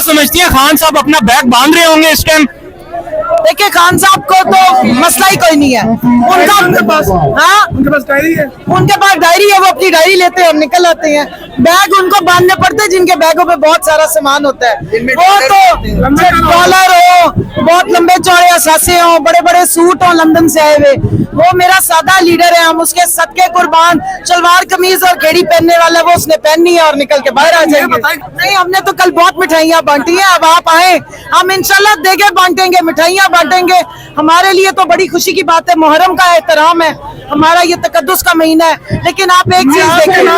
समझती हैं खान साहब अपना बैग बांध रहे होंगे इस टाइम? देखिए खान साहब को तो मसला ही कोई नहीं है उनके पास डायरी है, उनके पास डायरी है, वो अपनी डायरी लेते हैं और निकल आते हैं। बैग उनको बांधने पड़ते हैं जिनके बैगों पे बहुत सारा सामान होता है। वो तो डॉलर हो, बहुत लंबे चौड़े असासे हो, बड़े बड़े सूट हो लंदन से आए हुए, वो मेरा सादा लीडर है। हम उसके सदके कुर्बान, सलवार कमीज और गेड़ी पहनने वाला वो उसने पहननी है और निकल के बाहर आ जाएंगे। नहीं, हमने तो कल बहुत मिठाइयाँ बांटी हैं। अब आप आए, हम इंशाल्लाह देगे बांटेंगे, मिठाइयाँ बांटेंगे। हमारे लिए तो बड़ी खुशी की बात है, मुहर्रम का एहतराम है, हमारा ये तकद्दुस का महीना है। लेकिन आप एक चीज देखें,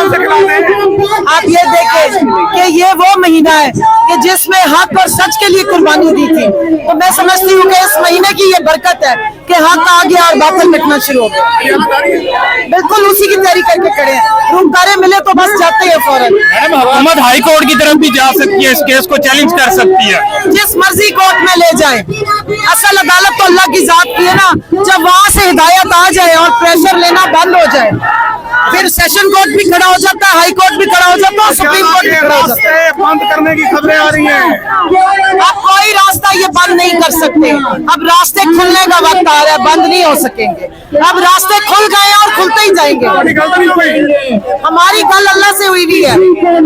आप ये देखें कि ये वो महीना है कि जिसमें हक और सच के लिए कुर्बानी दी थी। तो मैं समझती हूँ कि इस महीने की ये बरकत है कि हक आ गया और बातिल मिटना शुरू हो गया। बिल्कुल उसी की तैयारी करके खड़े हैं, रूमकारे मिले तो बस जाते हैं फौरन। मैडम हुकूमत हाई कोर्ट की तरफ भी जा सकती है, इस केस को चैलेंज कर सकती है, जिस मर्जी कोर्ट में ले जाए। असल अदालत तो अल्लाह की जात की है ना, जब वहाँ से हिदायत आ जाए और प्रेशर लेना बंद हो जाए, फिर सेशन कोर्ट भी खड़ा हो जाता है, हाई कोर्ट भी खड़ा हो जाता है, सुप्रीम कोर्ट भी खड़ा हो जाता है। बंद करने की खबरें आ रही हैं। अब कोई रास्ता ये बंद नहीं कर सकते। अब रास्ते खुलने का वक्त आ रहा है, बंद नहीं हो सकेंगे। अब रास्ते खुल गए और खुलते ही जाएंगे। हमारी गल अल्लाह से हुई भी है,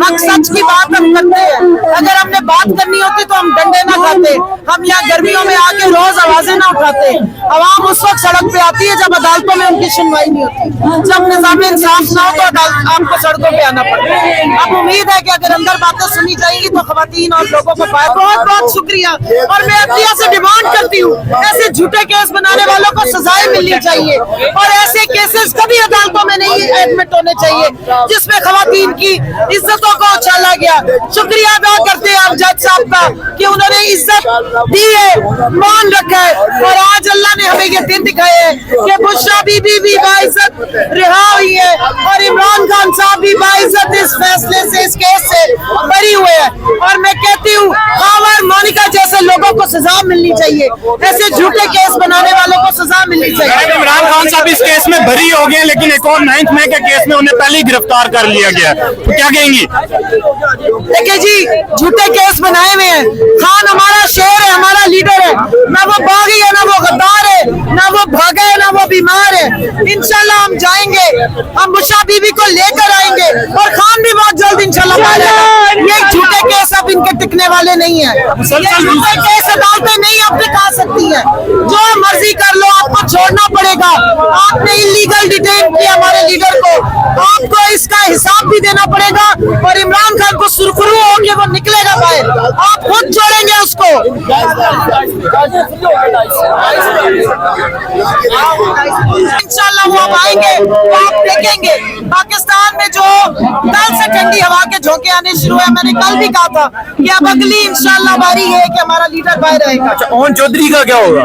हक सच की बात हम करते हैं। अगर हमने बात करनी होती तो हम डंडे ना खाते, हम यहाँ गर्मियों में आके रोज आवाजें ना उठाते। आवाम उस वक्त सड़क पे आती है जब अदालतों में उनकी सुनवाई नहीं होती, जब निजाम इंसाफ ना हो तो आपको सड़कों पे आना पड़ता है। अब उम्मीद है कि अगर अंदर बातें सुनी जाएंगी तो खवातीन और लोगों को बहुत बहुत शुक्रिया। और मैं अदलिया से डिमांड करती हूँ, ऐसे झूठे केस बनाने वालों को सजाएं मिलनी चाहिए और ऐसे केसेस कभी अदालतों में नहीं एडमिट होने चाहिए जिसमें खवातीन की इज्जतों को उछाला गया। शुक्रिया अदा करते हैं आप जज साहब का कि उन्होंने इज्जत दी है, मान रखा है। और आज अल्लाह ने हमें ये दिन दिखाए है कि बुशरा बीबी भी बाइज्जत रिहा हुई है और इमरान खान साहब भी बाइज्जत इस फैसले से, इस केस से बरी हुए हैं। और मैं कहती हूँ खावर मोनिका जैसे लोगों को सजा मिलनी चाहिए, ऐसे झूठे केस बनाने वालों को सजा मिलनी चाहिए। इमरान खान साहब इस केस में बरी हो गए, लेकिन एक और 9 मई के केस में उन्हें पहले ही गिरफ्तार कर लिया गया, तो क्या कहेंगी? देखिए जी, झूठे केस बनाए हुए हैं। खान हमारा शेर है, हमारा लीडर है, ना वो बागी है, ना वो गद्दार है, ना वो भागा है, ना वो बीमार है। इंशाल्लाह हम जाएंगे, हम बुशरा बीबी को लेकर आएंगे और खान भी बहुत जल्द इंशाल्लाह बाहर आएगा। ये झूठे केस अब इनके टिकने वाले नहीं है, ये झूठे केस अदालतें नहीं अब टिका सकती है। जो मर्जी कर लो, आपको छोड़ना पड़ेगा। आपने इलीगल डिटेन किया हमारे लीडर को, आपको इसका हिसाब भी देना पड़ेगा। और इमरान खान को सुरखरू हो के वो निकलेगा बाहर, आप खुद छोड़ेंगे उसको। इंशाल्लाह वो अब आएंगे तो आप देखेंगे पाकिस्तान में जो कल से ठंडी हवा के झोंके आने शुरू है। मैंने कल भी कहा था कि अब अगली इंशाल्लाह बारी है कि हमारा लीडर बाहर आएगा। अच्छा, ओन चौधरी का क्या होगा?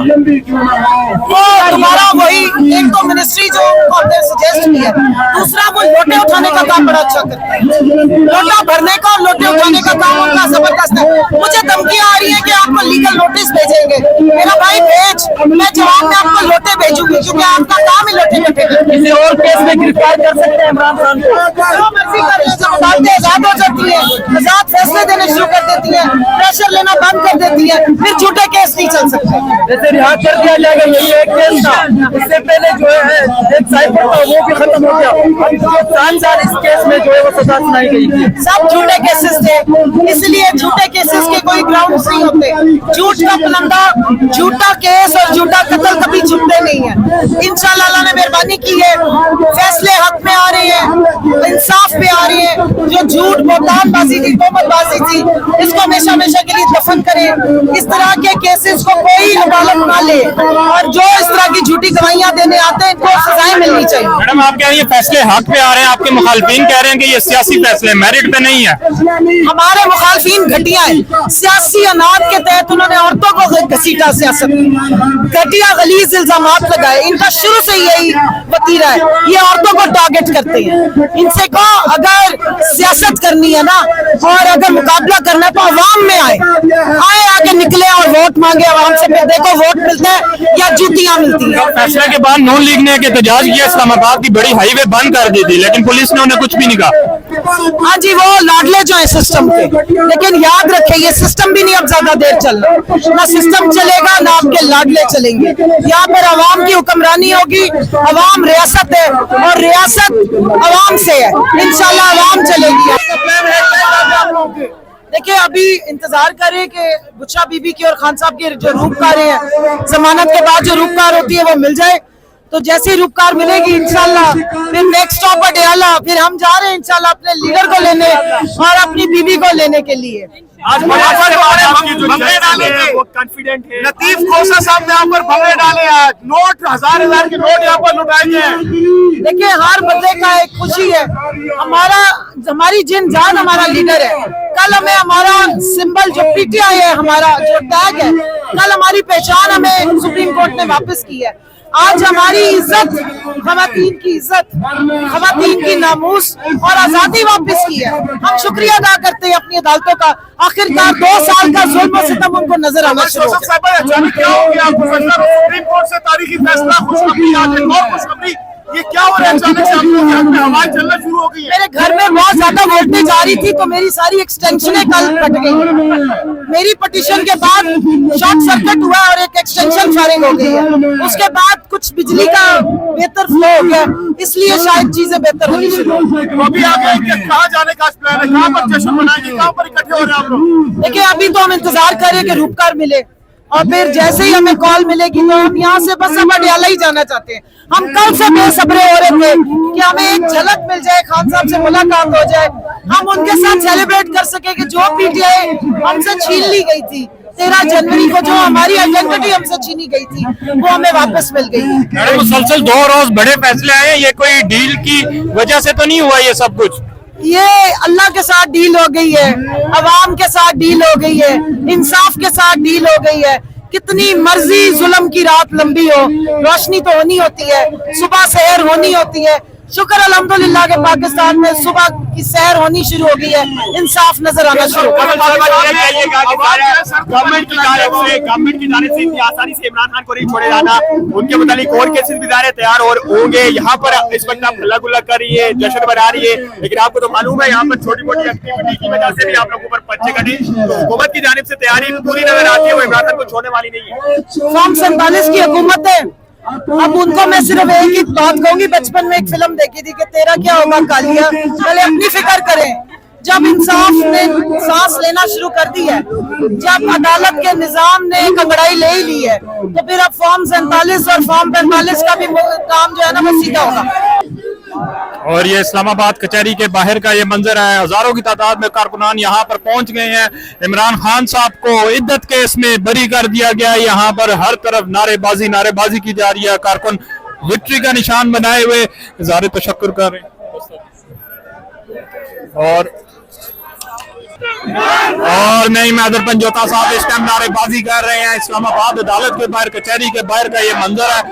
वो दोबारा वही, एक तो मिनिस्ट्री जो सजेस्ट की है, दूसरा वो लोटे उठाने का काम बड़ा अच्छा करता है। लोटा भरने का और लोटे उठाने का काम उनका जबरदस्त है। मुझे धमकी आ रही है कि आपको लीगल नोटिस भेजेंगे। मेरा भाई भेज, मैं जवाब में आपको लोटे भेजूंगी क्योंकि आपका काम ही लोटे बैठेगा। किसी और केस में गिरफ्तार कर सकते हैं इमरान खान को? जो मर्जी कर ले, जब अदालतें आजाद हो जाती है, आजाद फैसले देने शुरू कर देती है, प्रेशर लेना बंद कर देती है, फिर झूठे केस नहीं चल सकते। जैसे रिहा कर दिया जाएगा, यही एक केस था। इससे पहले जो है एक साइफर था, वो भी खत्म हो गया। 5 साल इस केस में जो है वो सजा सुनाई गई थी। सब झूठे केसेस थे, इसलिए झूठे केसेस के कोई ग्राउंड नहीं होते। झूठ का पलंदा, झूठा केस और झूठा कत्ल कभी छुपते नहीं है। इंशाल्लाह अल्लाह ने मेहरबानी की है, फैसले हक में आ रहे हैं, इंसाफ पे आ रहे हैं। जो झूठ बोतानबाजी थी, तोहमतबाजी थी, इसको हमेशा हमेशा के लिए दफन करें। इस तरह के केसेस को कोई लबालत ना ले और जो इस तरह की झूठी गवाहियां देने आते हैं इनको सजाएं मिलनी चाहिए। मैडम, आप कह रही है फैसले हक पे आ रहे हैं, आपके मुखालफिन कह रहे हैं कि ये सियासी फैसले मेरिट पे नहीं है। हमारे मुखालफिन घटिया है, सियासी अनाद के तहत उन्होंने औरतों को घसीटा, सियासत घटिया गलीज इल्जामात लगाए। इनका शुरू से यही वतीरा है, ये औरतों को टारगेट करते हैं। इनसे कहो अगर सियासत करनी है ना और अगर मुकाबला करना है तो अवाम में आए आगे निकले और वोट मांगे अवाम से, फिर देखो वोट मिलता है या जूतियां मिलती हैं। फैसले के बाद नून लीग ने एहतजाज किया, इस्लामाबाद की बड़ी हाईवे बंद कर दी थी, लेकिन पुलिस ने उन्हें कुछ भी नहीं कहा। हाँ जी, वो लाडले जो है सिस्टम के, लेकिन याद रखें ये सिस्टम भी नहीं अब ज्यादा देर चलना, ना सिस्टम चलेगा ना आपके लाडले चलेंगे। यहाँ पर अवाम की हुक्मरानी होगी, अवाम रियासत है और रियासत अवाम से है, इंशाल्लाह अवाम चलेगी। देखिए अभी इंतजार करें कि बुशरा बीबी की और खान साहब की जो रूपकार हैं, जमानत के बाद जो रूपकार होती है वो मिल जाए, तो जैसे ही रूपकार मिलेगी इंशाल्लाह फिर नेक्स्ट स्टॉप अडयाला, फिर हम जा रहे हैं इंशाल्लाह अपने लीडर को लेने और अपनी बीबी को लेने के लिए। आज भंगड़े डाले वो कॉन्फिडेंट है। लतीफ खोसा साहब ने यहाँ पर भंगड़े डाले, आज नोट हजार के नोट यहाँ पर लुटाए गए। देखिए हर बंदे का एक खुशी है, हमारी जिन जान हमारा लीडर है। कल हमें हमारा सिंबल जो पीटीआई है, हमारा जो टैग है, कल हमारी पहचान हमें सुप्रीम कोर्ट ने वापस की है। आज हमारी इज्जत, खवातीन की इज्जत, खवातीन की नामूस और आजादी वापस की है। हम शुक्रिया अदा करते हैं अपनी अदालतों का, आखिरकार 2 साल का जुल्म सितम उनको नजर आना शुरू हो गया। अचानक क्या हो गया आपको? सुप्रीम कोर्ट से तारीखी फैसला, खुशखबरी, आज एक और खुशखबरी, ये क्या हो रहा है? अचानक से आप लोगों के हाथ में हवाएं चलना शुरू हो गई है। मेरे घर में बहुत ज्यादा वोल्टेज आ रही थी तो मेरी सारी एक्सटेंशनें कल कट गई। मेरी पटिशन के बाद शॉर्ट सर्किट हुआ और एक एक्सटेंशन फायरिंग हो गई है। उसके बाद कुछ बिजली का बेहतर फ्लो हो गया, इसलिए शायद चीजें बेहतर होनी शुरू हो गई। तो अभी आप कहाँ जाने का प्लान है? कहाँ पर जश्न मनाएंगे? कहाँ पर इकट्ठे हो रहे हैं आप लोग? देखिए अभी तो हम इंतजार करें कि रूपकार मिले और फिर जैसे ही हमें कॉल मिलेगी तो हम यहाँ से बस अब अडयाला ही जाना चाहते हैं। हम कल से बेसब्रे हो रहे थे कि हमें एक झलक मिल जाए, खान साहब से मुलाकात हो जाए, हम उनके साथ सेलिब्रेट कर सके कि जो पीटीआई हमसे छीन ली गई थी 13 जनवरी को, जो हमारी आइडेंटिटी हमसे छीनी गई थी, वो हमें वापस मिल गई। मैडम मुसलसल 2 रोज बड़े फैसले आए, ये कोई डील की वजह से तो नहीं हुआ ये सब कुछ? ये अल्लाह के साथ डील हो गई है, अवाम के साथ डील हो गई है, इंसाफ के साथ डील हो गई है। कितनी मर्जी जुल्म की रात लंबी हो, रोशनी तो होनी होती है, सुबह सहर होनी होती है। शुक्र अल्हम्दुलिल्लाह के पाकिस्तान में सुबह की सैर होनी शुरू हो गई है, इंसाफ नजर आना शुरू हो गया। गवर्नमेंट की जानिब से इतनी आसानी से इमरान खान को नहीं छोड़े जाना, उनके मुतालिक और केसेस भी दायरे तैयार और होंगे। यहाँ पर इस वक्त आप हल्ला गुल्ला कर रही है, जश्न मना रही है, लेकिन आपको तो मालूम है यहाँ पर छोटी मोटी एक्टिविटी की वजह से भी आप लोगों पर पर्चे कटे, तो हुकूमत की जानिब से तैयारी पूरी नजर आती है, वो इमरान खान को छोड़ने वाली नहीं है। फॉर्म 47 की हुकूमत है, अब उनको मैं सिर्फ एक ही बात कहूंगी, बचपन में एक फिल्म देखी थी कि तेरा क्या होगा कालिया, पहले अपनी फिक्र करें। जब इंसाफ ने सांस लेना शुरू कर दी है, जब अदालत के निजाम ने एक अंगड़ाई ले ही ली है, तो फिर अब फॉर्म 47 और फॉर्म 45 का भी काम जो है ना वो सीधा होगा। और ये इस्लामाबाद कचहरी के बाहर का ये मंजर है, हजारों की तादाद में कारकुनान यहाँ पर पहुंच गए हैं। इमरान खान साहब को इद्दत केस में बरी कर दिया गया है। यहाँ पर हर तरफ नारेबाजी की जा रही है, कारकुन विक्ट्री का निशान बनाए हुए इज़हार तशक्कुर कर रहे हैं। और नहीं महदर पंजोता साहब इस टाइम नारेबाजी कर रहे हैं। इस्लामाबाद अदालत के बाहर, कचहरी के बाहर का ये मंजर है।